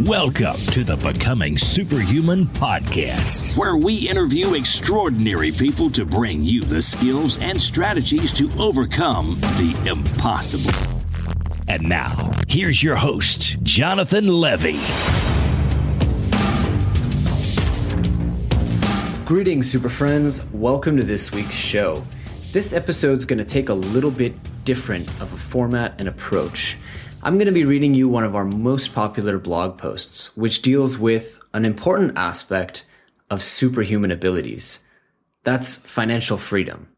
Welcome to the Becoming Superhuman podcast, where we interview extraordinary people to bring you the skills and strategies to overcome the impossible. And now, here's your host, Jonathan Levy. Greetings, super friends. Welcome to this week's show. This episode's going to take a little bit different of a format and approach. I'm going to be reading you one of our most popular blog posts, which deals with an important aspect of superhuman abilities. That's financial freedom.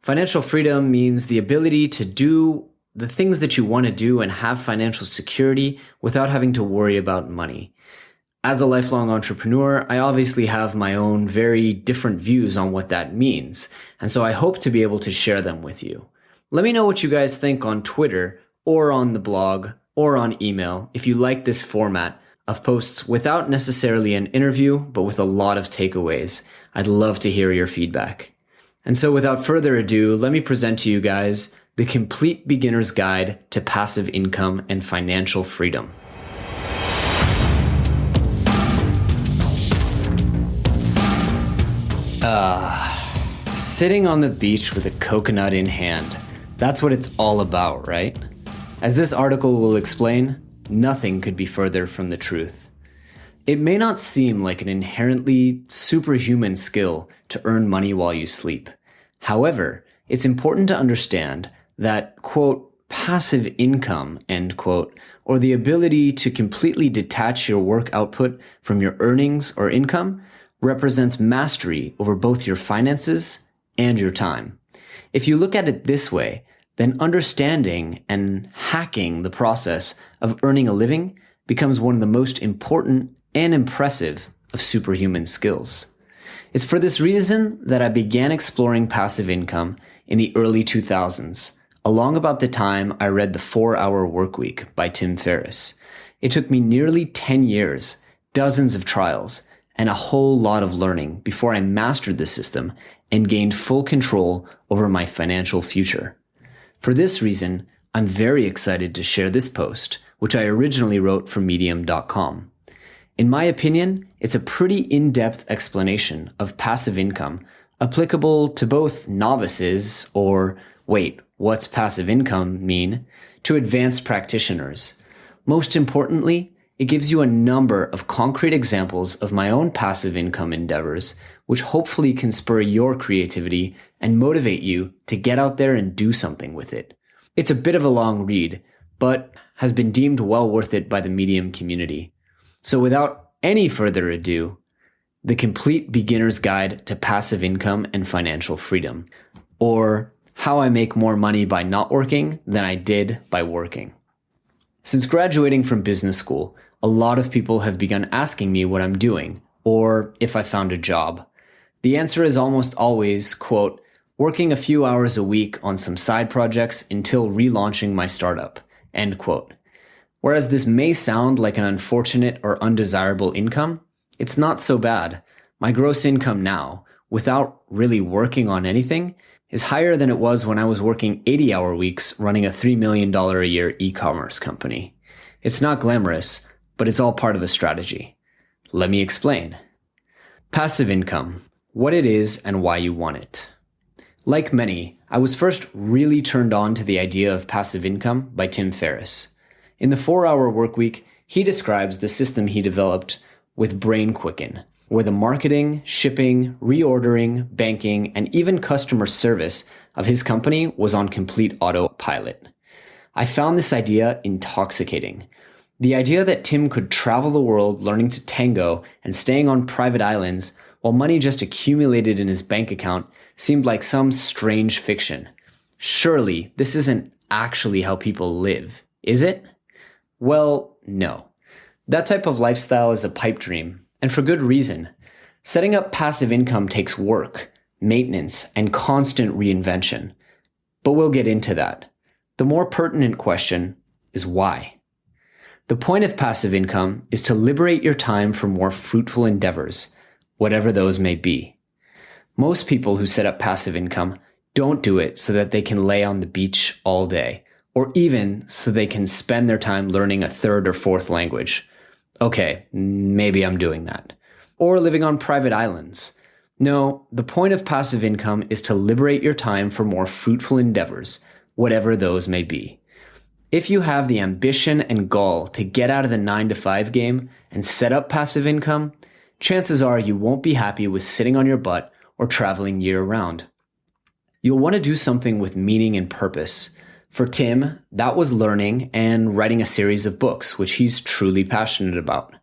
Financial freedom means the ability to do the things that you want to do and have financial security without having to worry about money. As a lifelong entrepreneur, I obviously have my own very different views on what that means, and so I hope to be able to share them with you. Let me know what you guys think on Twitter or on the blog or on email if you like this format of posts without necessarily an interview, but with a lot of takeaways. I'd love to hear your feedback. And so without further ado, let me present to you guys the Complete Beginner's Guide to Passive Income and Financial Freedom. Sitting on the beach with a coconut in hand. That's what it's all about, right? As this article will explain, nothing could be further from the truth. It may not seem like an inherently superhuman skill to earn money while you sleep. However, it's important to understand that, quote, passive income, end quote, or the ability to completely detach your work output from your earnings or income represents mastery over both your finances and your time. If you look at it this way, then understanding and hacking the process of earning a living becomes one of the most important and impressive of superhuman skills. It's for this reason that I began exploring passive income in the early 2000s, along about the time I read The 4-Hour Workweek by Tim Ferriss. It took me nearly 10 years, dozens of trials, and a whole lot of learning before I mastered the system and gained full control over my financial future. For this reason, I'm very excited to share this post, which I originally wrote for Medium.com. In my opinion, it's a pretty in-depth explanation of passive income applicable to both novices or, wait, what's passive income mean, to advanced practitioners. Most importantly, it gives you a number of concrete examples of my own passive income endeavors, which hopefully can spur your creativity and motivate you to get out there and do something with it. It's a bit of a long read, but has been deemed well worth it by the Medium community. So without any further ado, the Complete Beginner's Guide to Passive Income and Financial Freedom, or How I Make More Money by Not Working Than I Did by Working. Since graduating from business school, a lot of people have begun asking me what I'm doing, or if I found a job. The answer is almost always, quote, working a few hours a week on some side projects until relaunching my startup, end quote. Whereas this may sound like an unfortunate or undesirable income, it's not so bad. My gross income now, without really working on anything, is higher than it was when I was working 80-hour weeks running a $3 million a year e-commerce company. It's not glamorous, but it's all part of a strategy. Let me explain. Passive income, what it is and why you want it. Like many, I was first really turned on to the idea of passive income by Tim Ferriss. In the 4-Hour Workweek, he describes the system he developed with BrainQuicken, where the marketing, shipping, reordering, banking, and even customer service of his company was on complete autopilot. I found this idea intoxicating. The idea that Tim could travel the world learning to tango and staying on private islands while money just accumulated in his bank account seemed like some strange fiction. Surely this isn't actually how people live, is it? Well, no. That type of lifestyle is a pipe dream, and for good reason. Setting up passive income takes work, maintenance, and constant reinvention. But we'll get into that. The more pertinent question is why? The point of passive income is to liberate your time for more fruitful endeavors, whatever those may be. Most people who set up passive income don't do it so that they can lay on the beach all day, or even so they can spend their time learning a third or fourth language. Okay, maybe I'm doing that. Or living on private islands. No, the point of passive income is to liberate your time for more fruitful endeavors, whatever those may be. If you have the ambition and gall to get out of the 9-to-5 game and set up passive income, chances are you won't be happy with sitting on your butt or traveling year-round. You'll want to do something with meaning and purpose. For Tim, that was learning and writing a series of books, which he's truly passionate about.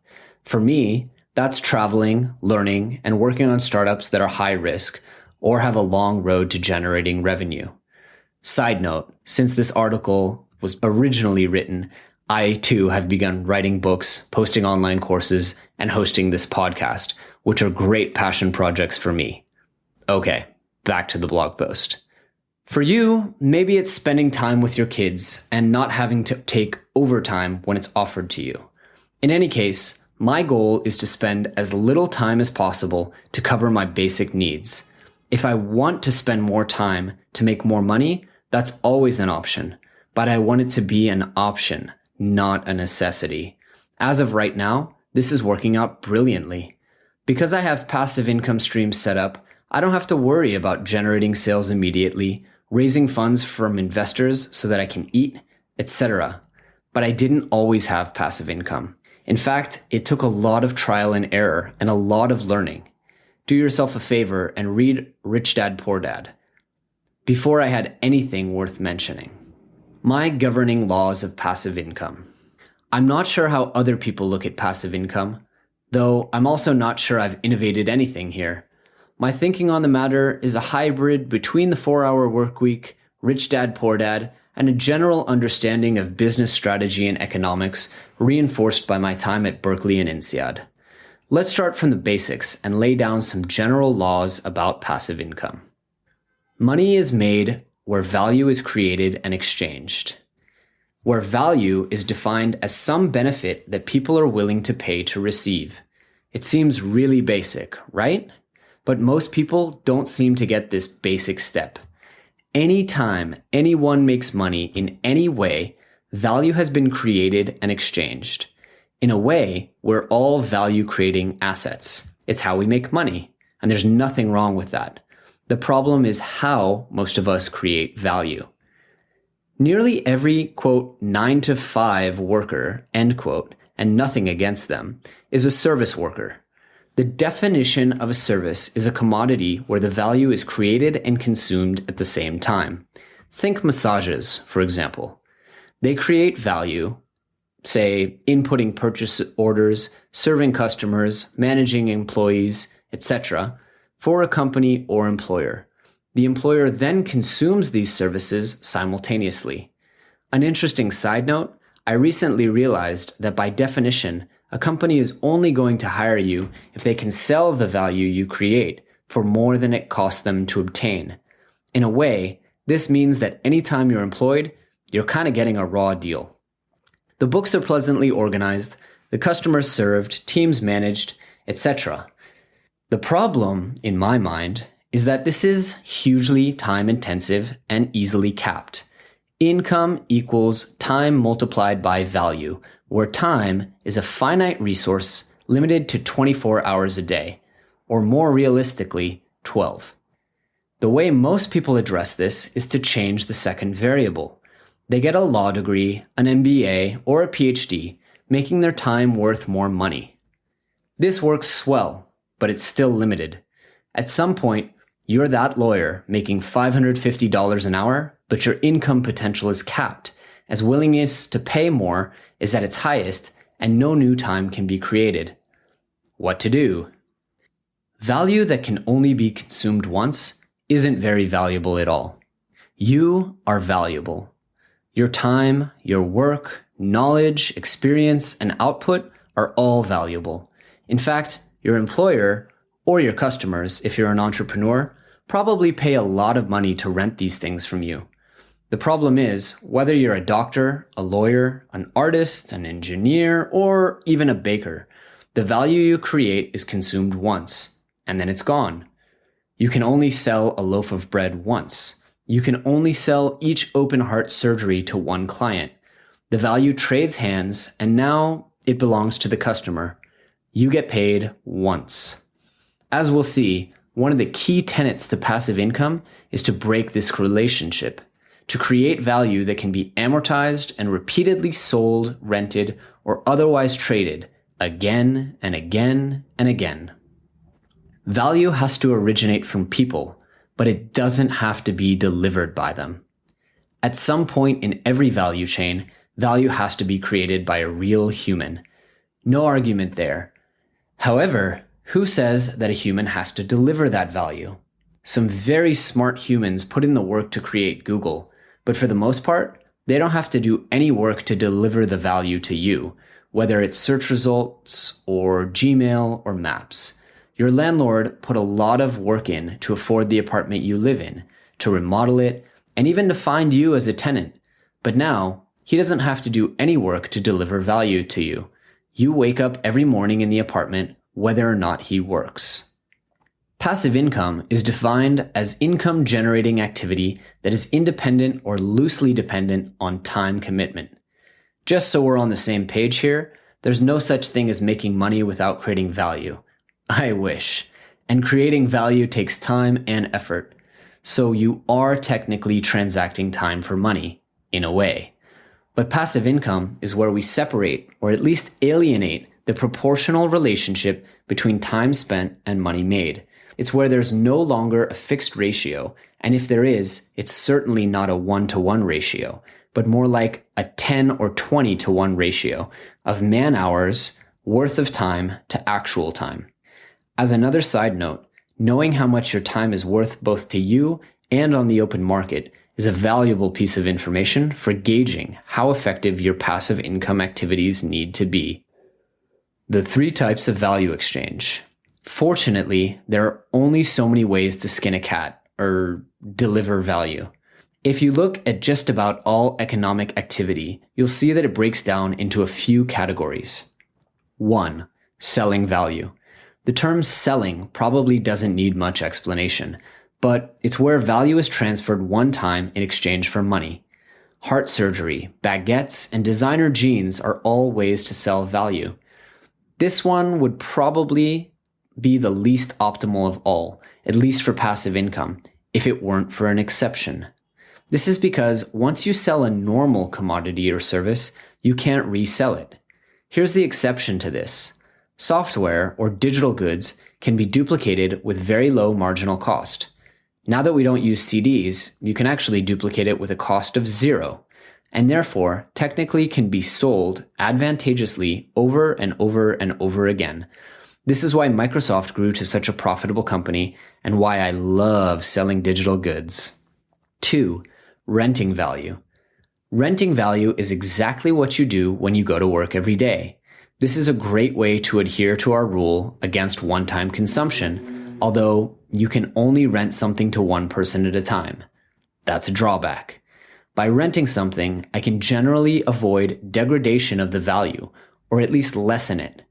For me, that's traveling, learning, and working on startups that are high risk or have a long road to generating revenue. Side note, since this article was originally written, I too have begun writing books, posting online courses, and hosting this podcast, which are great passion projects for me. Okay, back to the blog post. For you, maybe it's spending time with your kids and not having to take overtime when it's offered to you. In any case, my goal is to spend as little time as possible to cover my basic needs. If I want to spend more time to make more money, that's always an option, but I want it to be an option, not a necessity. As of right now, this is working out brilliantly. Because I have passive income streams set up, I don't have to worry about generating sales immediately, raising funds from investors so that I can eat, etc. But I didn't always have passive income. In fact, it took a lot of trial and error and a lot of learning. Do yourself a favor and read Rich Dad, Poor Dad before I had anything worth mentioning. My governing laws of passive income. I'm not sure how other people look at passive income, though I'm also not sure I've innovated anything here. My thinking on the matter is a hybrid between the 4-hour workweek, Rich Dad, Poor Dad, and a general understanding of business strategy and economics reinforced by my time at Berkeley and INSEAD. Let's start from the basics and lay down some general laws about passive income. Money is made where value is created and exchanged. Where value is defined as some benefit that people are willing to pay to receive. It seems really basic, right? But most people don't seem to get this basic step. Anytime anyone makes money in any way, value has been created and exchanged. In a way, we're all value-creating assets. It's how we make money, and there's nothing wrong with that. The problem is how most of us create value. Nearly every, quote, 9-to-5 worker, end quote, and nothing against them, is a service worker. The definition of a service is a commodity where the value is created and consumed at the same time. Think massages, for example. They create value, say inputting purchase orders, serving customers, managing employees, etc., for a company or employer. The employer then consumes these services simultaneously. An interesting side note, I recently realized that by definition, a company is only going to hire you if they can sell the value you create for more than it costs them to obtain. In a way, this means that anytime you're employed, you're kind of getting a raw deal. The books are pleasantly organized, the customers served, teams managed, etc. The problem, in my mind, is that this is hugely time-intensive and easily capped. Income equals time multiplied by value, where time is a finite resource limited to 24 hours a day, or more realistically, 12. The way most people address this is to change the second variable. They get a law degree, an MBA, or a PhD, making their time worth more money. This works swell, but it's still limited. At some point, you're that lawyer making $550 an hour, but your income potential is capped, as willingness to pay more is at its highest and no new time can be created. What to do? Value that can only be consumed once isn't very valuable at all. You are valuable. Your time, your work, knowledge, experience, and output are all valuable. In fact, your employer, or your customers, if you're an entrepreneur, probably pay a lot of money to rent these things from you. The problem is, whether you're a doctor, a lawyer, an artist, an engineer, or even a baker, the value you create is consumed once, and then it's gone. You can only sell a loaf of bread once. You can only sell each open heart surgery to one client. The value trades hands, and now it belongs to the customer. You get paid once. As we'll see, one of the key tenets to passive income is to break this relationship, to create value that can be amortized and repeatedly sold, rented, or otherwise traded again and again and again. Value has to originate from people, but it doesn't have to be delivered by them. At some point in every value chain, value has to be created by a real human. No argument there. However, who says that a human has to deliver that value? Some very smart humans put in the work to create Google, but for the most part, they don't have to do any work to deliver the value to you, whether it's search results or Gmail or Maps. Your landlord put a lot of work in to afford the apartment you live in, to remodel it, and even to find you as a tenant. But now, he doesn't have to do any work to deliver value to you. You wake up every morning in the apartment, whether or not he works. Passive income is defined as income generating activity that is independent or loosely dependent on time commitment. Just so we're on the same page here, there's no such thing as making money without creating value. I wish. And creating value takes time and effort. So you are technically transacting time for money, in a way. But passive income is where we separate, or at least alienate, the proportional relationship between time spent and money made. It's where there's no longer a fixed ratio, and if there is, it's certainly not a 1-to-1 ratio, but more like a 10 or 20-to-1 ratio of man-hours worth of time to actual time. As another side note, knowing how much your time is worth both to you and on the open market is a valuable piece of information for gauging how effective your passive income activities need to be. The 3 types of value exchange. Fortunately, there are only so many ways to skin a cat or deliver value. If you look at just about all economic activity, you'll see that it breaks down into a few categories. 1. Selling value. The term selling probably doesn't need much explanation, but it's where value is transferred one time in exchange for money. Heart surgery, baguettes, and designer jeans are all ways to sell value. This one would probably be the least optimal of all, at least for passive income, if it weren't for an exception. This is because once you sell a normal commodity or service, you can't resell it. Here's the exception to this. Software or digital goods can be duplicated with very low marginal cost. Now that we don't use CDs, you can actually duplicate it with a cost of 0, and therefore technically can be sold advantageously over and over and over again. This is why Microsoft grew to such a profitable company and why I love selling digital goods. 2. Renting value. Renting value is exactly what you do when you go to work every day. This is a great way to adhere to our rule against one-time consumption, although you can only rent something to one person at a time. That's a drawback. By renting something, I can generally avoid degradation of the value, or at least lessen it.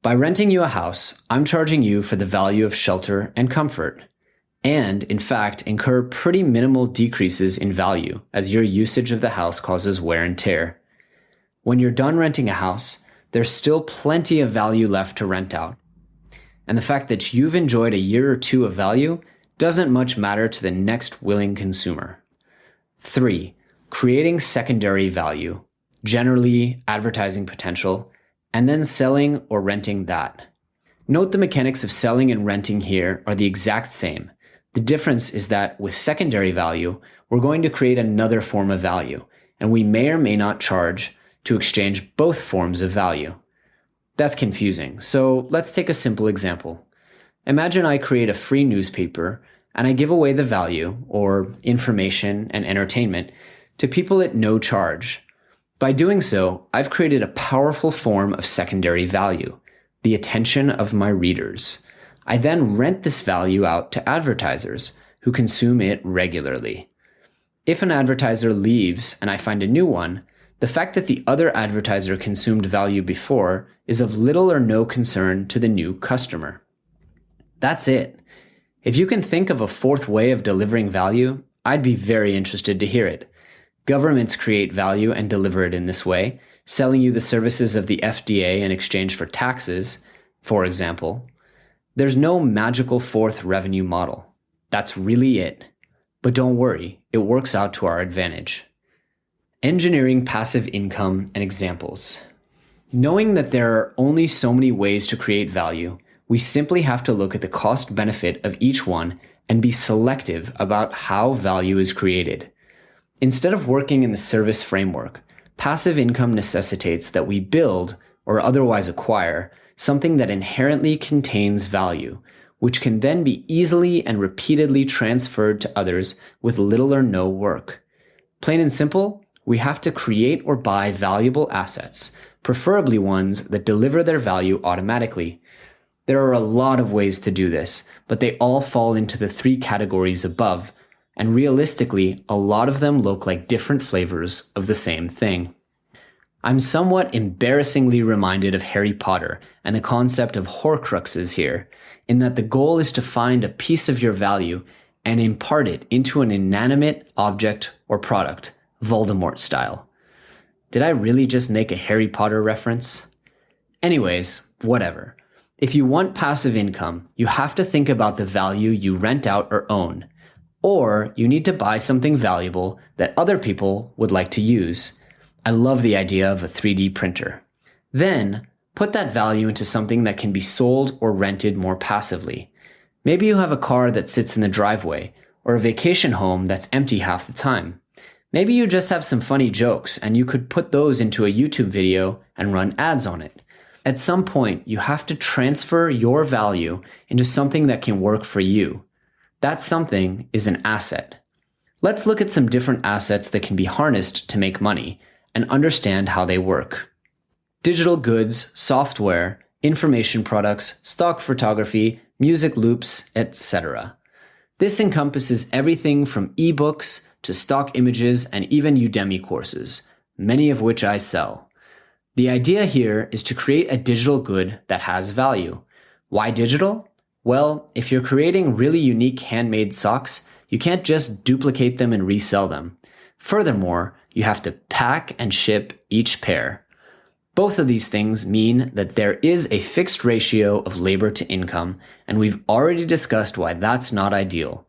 By renting you a house, I'm charging you for the value of shelter and comfort, and in fact incur pretty minimal decreases in value as your usage of the house causes wear and tear. When you're done renting a house, there's still plenty of value left to rent out. And the fact that you've enjoyed a year or two of value doesn't much matter to the next willing consumer. 3. Creating secondary value, generally advertising potential, and then selling or renting that. Note the mechanics of selling and renting here are the exact same. The difference is that with secondary value, we're going to create another form of value, and we may or may not charge to exchange both forms of value. That's confusing, so let's take a simple example. Imagine I create a free newspaper and I give away the value, or information and entertainment, to people at no charge. By doing so, I've created a powerful form of secondary value, the attention of my readers. I then rent this value out to advertisers who consume it regularly. If an advertiser leaves and I find a new one, the fact that the other advertiser consumed value before is of little or no concern to the new customer. That's it. If you can think of a fourth way of delivering value, I'd be very interested to hear it. Governments create value and deliver it in this way, selling you the services of the FDA in exchange for taxes, for example. There's no magical fourth revenue model. That's really it. But don't worry, it works out to our advantage. Engineering passive income and examples. Knowing that there are only so many ways to create value, we simply have to look at the cost benefit of each one and be selective about how value is created. Instead of working in the service framework, passive income necessitates that we build or otherwise acquire something that inherently contains value, which can then be easily and repeatedly transferred to others with little or no work. Plain and simple, we have to create or buy valuable assets, preferably ones that deliver their value automatically. There are a lot of ways to do this, but they all fall into the 3 categories above, and realistically, a lot of them look like different flavors of the same thing. I'm somewhat embarrassingly reminded of Harry Potter and the concept of Horcruxes here, in that the goal is to find a piece of your value and impart it into an inanimate object or product, Voldemort style. Did I really just make a Harry Potter reference? Anyways, whatever. If you want passive income, you have to think about the value you rent out or own. Or you need to buy something valuable that other people would like to use. I love the idea of a 3D printer. Then, put that value into something that can be sold or rented more passively. Maybe you have a car that sits in the driveway, or a vacation home that's empty half the time. Maybe you just have some funny jokes and you could put those into a YouTube video and run ads on it. At some point, you have to transfer your value into something that can work for you. That something is an asset. Let's look at some different assets that can be harnessed to make money and understand how they work. Digital goods, software, information products, stock photography, music loops, etc. This encompasses everything from ebooks to stock images and even Udemy courses, many of which I sell. The idea here is to create a digital good that has value. Why digital? Well, if you're creating really unique handmade socks, you can't just duplicate them and resell them. Furthermore, you have to pack and ship each pair. Both of these things mean that there is a fixed ratio of labor to income, and we've already discussed why that's not ideal.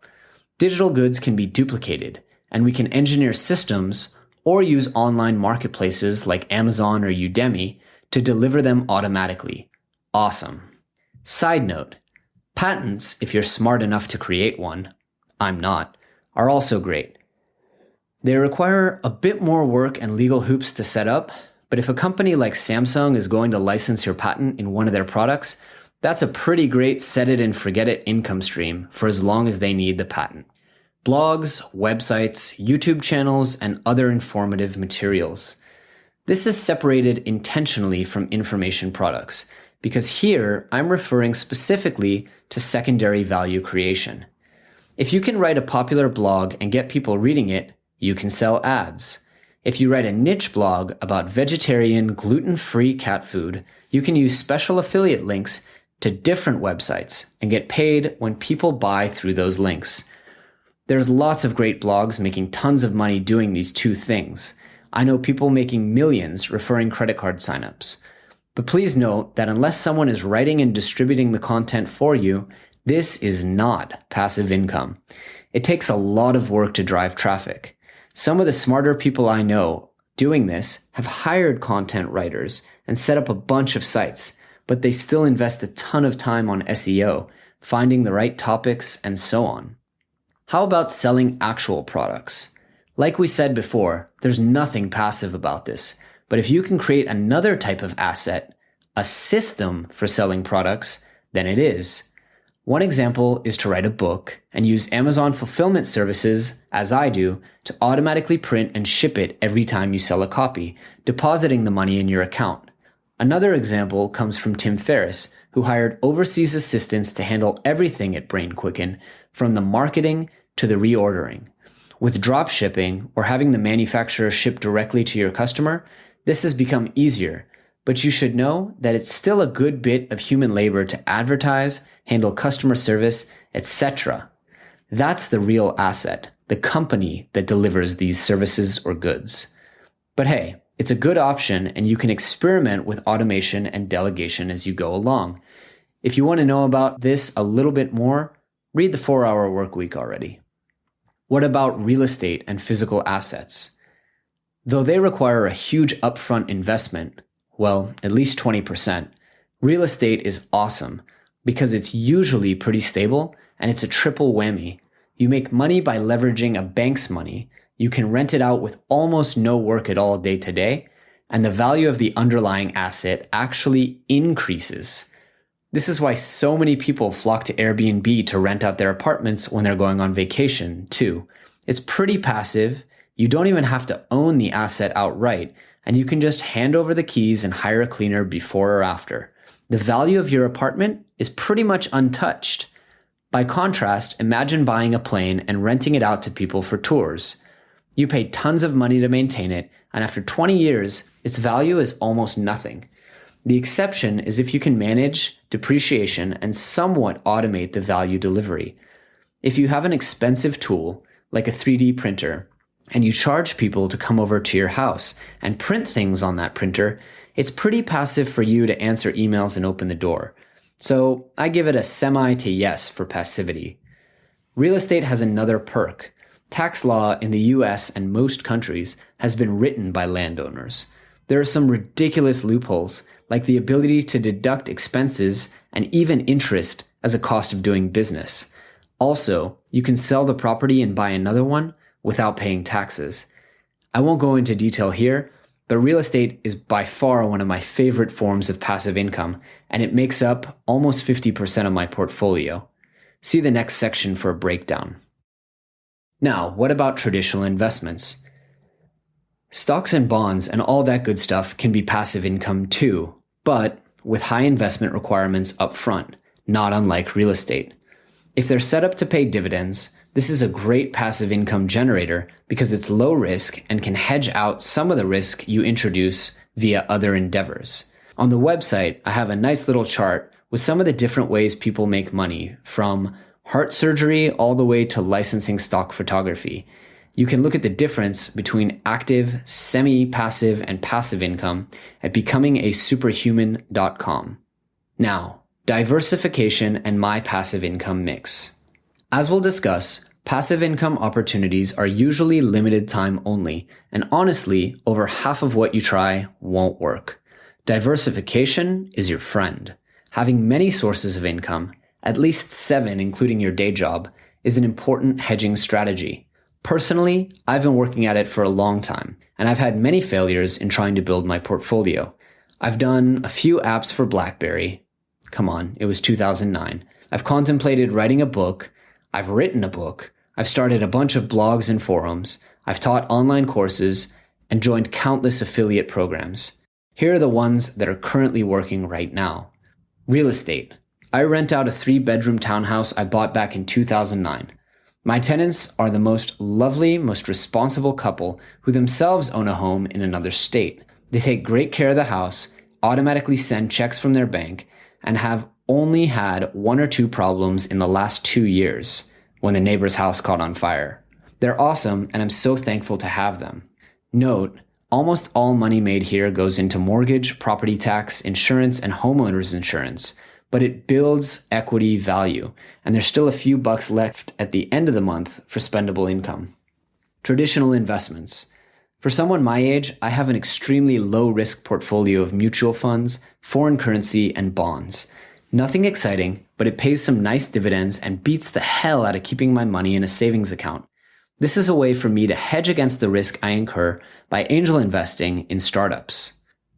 Digital goods can be duplicated, and we can engineer systems or use online marketplaces like Amazon or Udemy to deliver them automatically. Awesome. Side note, patents, if you're smart enough to create one, I'm not, are also great. They require a bit more work and legal hoops to set up, but if a company like Samsung is going to license your patent in one of their products, that's a pretty great set it and forget it income stream for as long as they need the patent. Blogs, websites, YouTube channels, and other informative materials. This is separated intentionally from information products, because here I'm referring specifically to secondary value creation. If you can write a popular blog and get people reading it, you can sell ads. If you write a niche blog about vegetarian, gluten-free cat food, you can use special affiliate links to different websites and get paid when people buy through those links. There's lots of great blogs making tons of money doing these two things. I know people making millions referring credit card signups. But please note that unless someone is writing and distributing the content for you, this is not passive income. It takes a lot of work to drive traffic. Some of the smarter people I know doing this have hired content writers and set up a bunch of sites, but they still invest a ton of time on SEO, finding the right topics, and so on. How about selling actual products? Like we said before, there's nothing passive about this, but if you can create another type of asset, a system for selling products, then it is. One example is to write a book and use Amazon fulfillment services, as I do, to automatically print and ship it every time you sell a copy, depositing the money in your account. Another example comes from Tim Ferriss, who hired overseas assistants to handle everything at BrainQuicken, from the marketing to the reordering. With drop shipping, or having the manufacturer ship directly to your customer, this has become easier, but you should know that it's still a good bit of human labor to advertise, handle customer service, etc. That's the real asset, the company that delivers these services or goods. But hey, it's a good option and you can experiment with automation and delegation as you go along. If you want to know about this a little bit more, read the 4-Hour Workweek already. What about real estate and physical assets? Though they require a huge upfront investment, well, at least 20%, real estate is awesome because it's usually pretty stable and it's a triple whammy. You make money by leveraging a bank's money, you can rent it out with almost no work at all day to day, and the value of the underlying asset actually increases. This is why so many people flock to Airbnb to rent out their apartments when they're going on vacation, too. It's pretty passive, you don't even have to own the asset outright, and you can just hand over the keys and hire a cleaner before or after. The value of your apartment is pretty much untouched. By contrast, imagine buying a plane and renting it out to people for tours. You pay tons of money to maintain it, and after 20 years, its value is almost nothing. The exception is if you can manage depreciation and somewhat automate the value delivery. If you have an expensive tool, like a 3D printer, and you charge people to come over to your house and print things on that printer, it's pretty passive for you to answer emails and open the door. So I give it a semi to yes for passivity. Real estate has another perk. Tax law in the US and most countries has been written by landowners. There are some ridiculous loopholes, like the ability to deduct expenses and even interest as a cost of doing business. Also, you can sell the property and buy another one without paying taxes. I won't go into detail here, but real estate is by far one of my favorite forms of passive income, and it makes up almost 50% of my portfolio. See the next section for a breakdown. Now, what about traditional investments? Stocks and bonds and all that good stuff can be passive income too, but with high investment requirements up front, not unlike real estate. If they're set up to pay dividends, this is a great passive income generator because it's low risk and can hedge out some of the risk you introduce via other endeavors. On the website, I have a nice little chart with some of the different ways people make money, from heart surgery all the way to licensing stock photography. You can look at the difference between active, semi-passive, and passive income at becomingaSuperhuman.com. Now, diversification and my passive income mix. As we'll discuss, passive income opportunities are usually limited time only, and honestly, over half of what you try won't work. Diversification is your friend. Having many sources of income, at least 7 including your day job, is an important hedging strategy. Personally, I've been working at it for a long time, and I've had many failures in trying to build my portfolio. I've done a few apps for BlackBerry. Come on, it was 2009. I've contemplated writing a book. I've written a book. I've started a bunch of blogs and forums. I've taught online courses and joined countless affiliate programs. Here are the ones that are currently working right now. Real estate. I rent out a 3-bedroom townhouse I bought back in 2009. My tenants are the most lovely, most responsible couple who themselves own a home in another state. They take great care of the house, automatically send checks from their bank, and have only had 1 or 2 problems in the last 2 years when the neighbor's house caught on fire. They're awesome, and I'm so thankful to have them. Note, almost all money made here goes into mortgage, property tax, insurance, and homeowners insurance, but it builds equity value, and there's still a few bucks left at the end of the month for spendable income. Traditional investments. For someone my age, I have an extremely low-risk portfolio of mutual funds, foreign currency, and bonds. Nothing exciting, but it pays some nice dividends and beats the hell out of keeping my money in a savings account. This is a way for me to hedge against the risk I incur by angel investing in startups.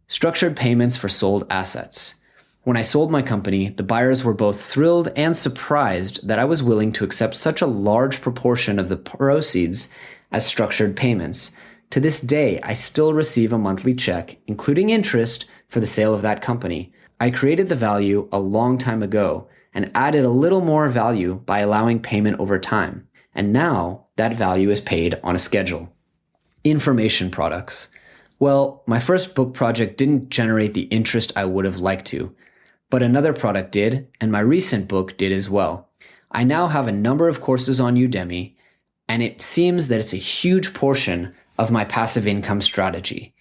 Structured payments for sold assets. When I sold my company, the buyers were both thrilled and surprised that I was willing to accept such a large proportion of the proceeds as structured payments. To this day, I still receive a monthly check, including interest, for the sale of that company. I created the value a long time ago and added a little more value by allowing payment over time. And now that value is paid on a schedule. Information products. Well, my first book project didn't generate the interest I would have liked to, but another product did, and my recent book did as well. I now have a number of courses on Udemy, and it seems that it's a huge portion of my passive income strategy.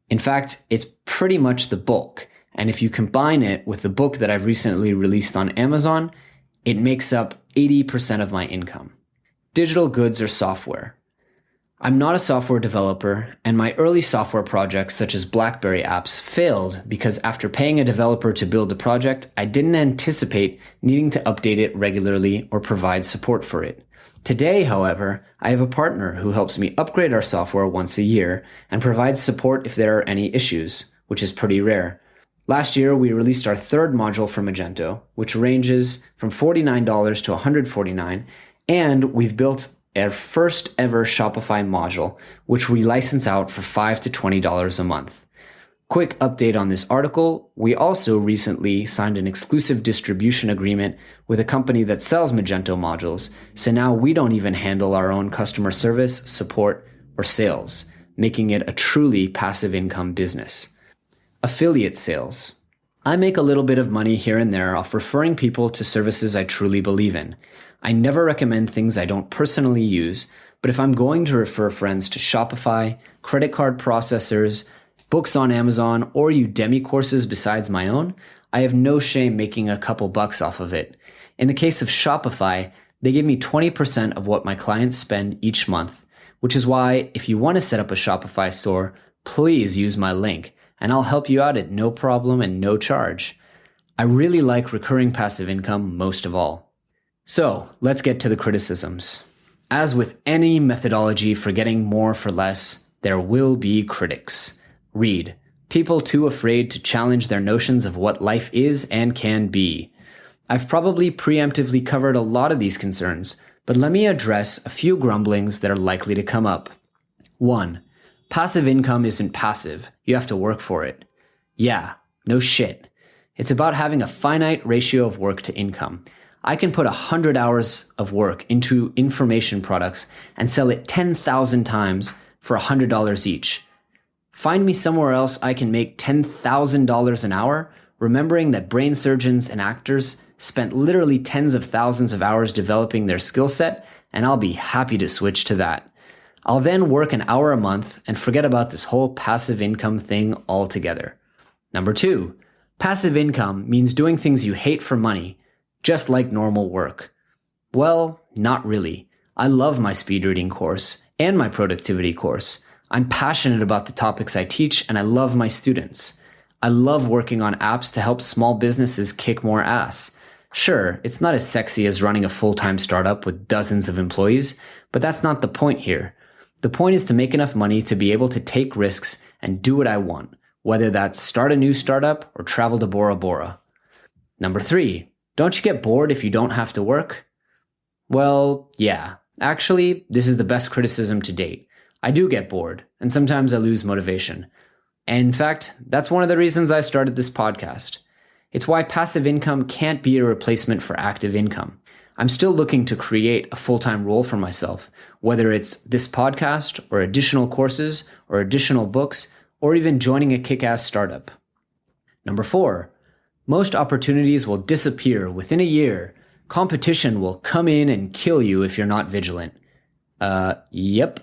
In fact, it's pretty much the bulk, and if you combine it with the book that I've recently released on Amazon, it makes up 80% of my income. Digital goods or software. I'm not a software developer, and my early software projects such as BlackBerry apps failed because after paying a developer to build a project, I didn't anticipate needing to update it regularly or provide support for it. Today, however, I have a partner who helps me upgrade our software once a year and provides support if there are any issues, which is pretty rare. Last year, we released our third module for Magento, which ranges from $49 to $149, and we've built our first ever Shopify module, which we license out for $5 to $20 a month. Quick update on this article, we also recently signed an exclusive distribution agreement with a company that sells Magento modules, so now we don't even handle our own customer service, support, or sales, making it a truly passive income business. Affiliate sales. I make a little bit of money here and there off referring people to services I truly believe in. I never recommend things I don't personally use, but if I'm going to refer friends to Shopify, credit card processors, books on Amazon, or Udemy courses besides my own, I have no shame making a couple bucks off of it. In the case of Shopify, they give me 20% of what my clients spend each month, which is why if you want to set up a Shopify store, please use my link, and I'll help you out at no problem and no charge. I really like recurring passive income most of all. So let's get to the criticisms. As with any methodology for getting more for less, there will be critics. Read, people too afraid to challenge their notions of what life is and can be. I've probably preemptively covered a lot of these concerns, but let me address a few grumblings that are likely to come up. 1. Passive income isn't passive. You have to work for it. Yeah, no shit. It's about having a finite ratio of work to income. I can put 100 hours of work into information products and sell it 10,000 times for $100 each. Find me somewhere else I can make $10,000 an hour, remembering that brain surgeons and actors spent literally tens of thousands of hours developing their skill set, and I'll be happy to switch to that. I'll then work an hour a month and forget about this whole passive income thing altogether. Number 2, passive income means doing things you hate for money, just like normal work. Well, not really. I love my speed reading course and my productivity course. I'm passionate about the topics I teach, and I love my students. I love working on apps to help small businesses kick more ass. Sure, it's not as sexy as running a full-time startup with dozens of employees, but that's not the point here. The point is to make enough money to be able to take risks and do what I want, whether that's start a new startup or travel to Bora Bora. Number 3, don't you get bored if you don't have to work? Well, yeah. Actually, this is the best criticism to date. I do get bored, and sometimes I lose motivation. And in fact, that's one of the reasons I started this podcast. It's why passive income can't be a replacement for active income. I'm still looking to create a full-time role for myself, whether it's this podcast or additional courses or additional books, or even joining a kick-ass startup. Number 4, most opportunities will disappear within a year. Competition will come in and kill you if you're not vigilant. Yep.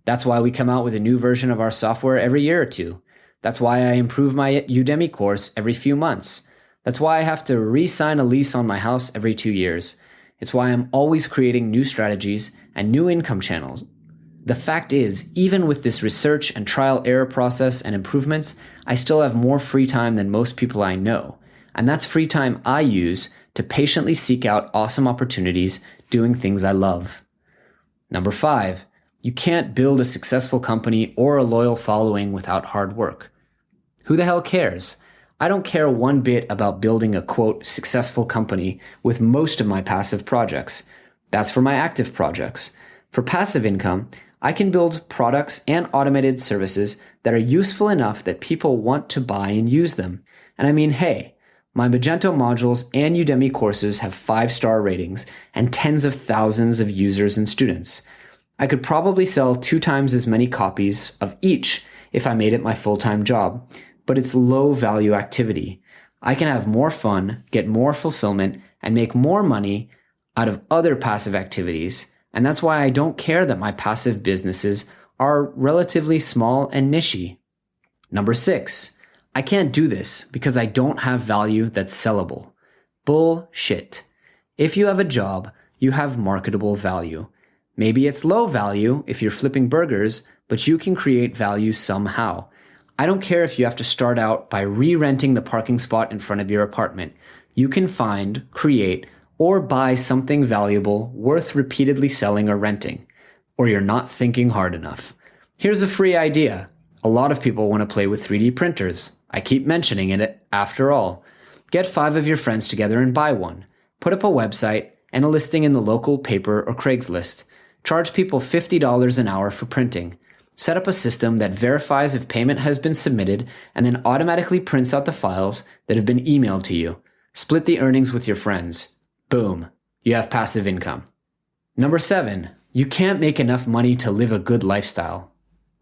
That's why we come out with a new version of our software every year or two. That's why I improve my Udemy course every few months. That's why I have to re-sign a lease on my house every 2 years. It's why I'm always creating new strategies and new income channels. The fact is, even with this research and trial error process and improvements, I still have more free time than most people I know. And that's free time I use to patiently seek out awesome opportunities doing things I love. Number 5, you can't build a successful company or a loyal following without hard work. Who the hell cares? I don't care one bit about building a, quote, successful company with most of my passive projects. That's for my active projects. For passive income, I can build products and automated services that are useful enough that people want to buy and use them. And I mean, hey, my Magento modules and Udemy courses have 5-star ratings and tens of thousands of users and students. I could probably sell 2 times as many copies of each if I made it my full-time job, but it's low-value activity. I can have more fun, get more fulfillment, and make more money out of other passive activities. And that's why I don't care that my passive businesses are relatively small and niche. Number 6, I can't do this because I don't have value that's sellable. Bullshit. If you have a job, you have marketable value. Maybe it's low value if you're flipping burgers, but you can create value somehow. I don't care if you have to start out by re-renting the parking spot in front of your apartment. You can find, create, or buy something valuable worth repeatedly selling or renting. Or you're not thinking hard enough. Here's a free idea. A lot of people want to play with 3D printers. I keep mentioning it after all. Get 5 of your friends together and buy one. Put up a website and a listing in the local paper or Craigslist. Charge people $50 an hour for printing. Set up a system that verifies if payment has been submitted and then automatically prints out the files that have been emailed to you. Split the earnings with your friends. Boom, you have passive income. Number 7, you can't make enough money to live a good lifestyle.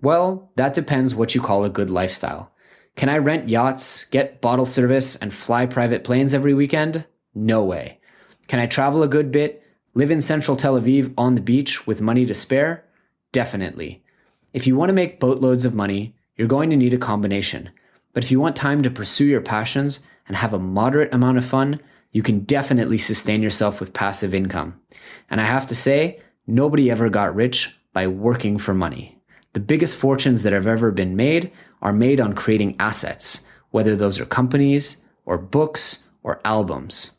Well, that depends what you call a good lifestyle. Can I rent yachts, get bottle service, and fly private planes every weekend? No way. Can I travel a good bit, live in central Tel Aviv on the beach with money to spare? Definitely. If you want to make boatloads of money, you're going to need a combination. But if you want time to pursue your passions and have a moderate amount of fun, you can definitely sustain yourself with passive income. And I have to say, nobody ever got rich by working for money. The biggest fortunes that have ever been made are made on creating assets, whether those are companies or books or albums.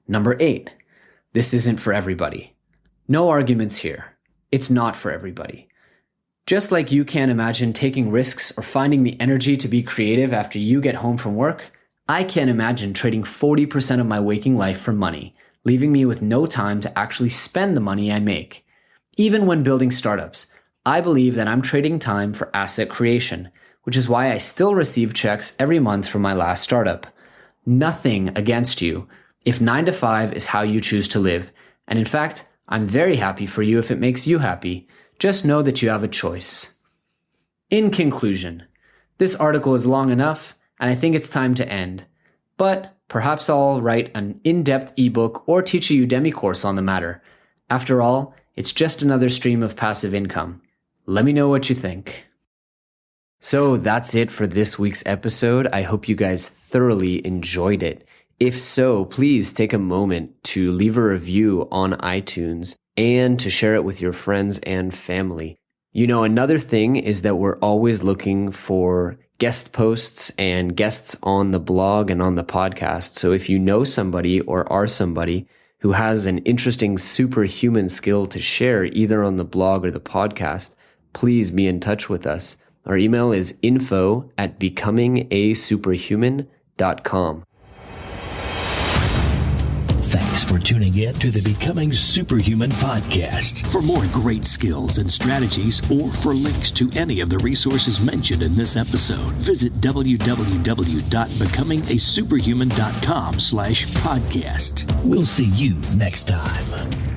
Number 8, this isn't for everybody. No arguments here. It's not for everybody. Just like you can't imagine taking risks or finding the energy to be creative after you get home from work, I can't imagine trading 40% of my waking life for money, leaving me with no time to actually spend the money I make. Even when building startups, I believe that I'm trading time for asset creation, which is why I still receive checks every month from my last startup. Nothing against you if 9 to 5 is how you choose to live. And in fact, I'm very happy for you if it makes you happy. Just know that you have a choice. In conclusion, this article is long enough, and I think it's time to end. But perhaps I'll write an in-depth ebook or teach a Udemy course on the matter. After all, it's just another stream of passive income. Let me know what you think. So that's it for this week's episode. I hope you guys thoroughly enjoyed it. If so, please take a moment to leave a review on iTunes and to share it with your friends and family. You know, another thing is that we're always looking for guest posts and guests on the blog and on the podcast. So if you know somebody or are somebody who has an interesting superhuman skill to share either on the blog or the podcast, please be in touch with us. Our email is info@becomingasuperhuman.com. Thanks for tuning in to the Becoming Superhuman podcast. For more great skills and strategies, or for links to any of the resources mentioned in this episode, visit www.becomingasuperhuman.com/podcast. We'll see you next time.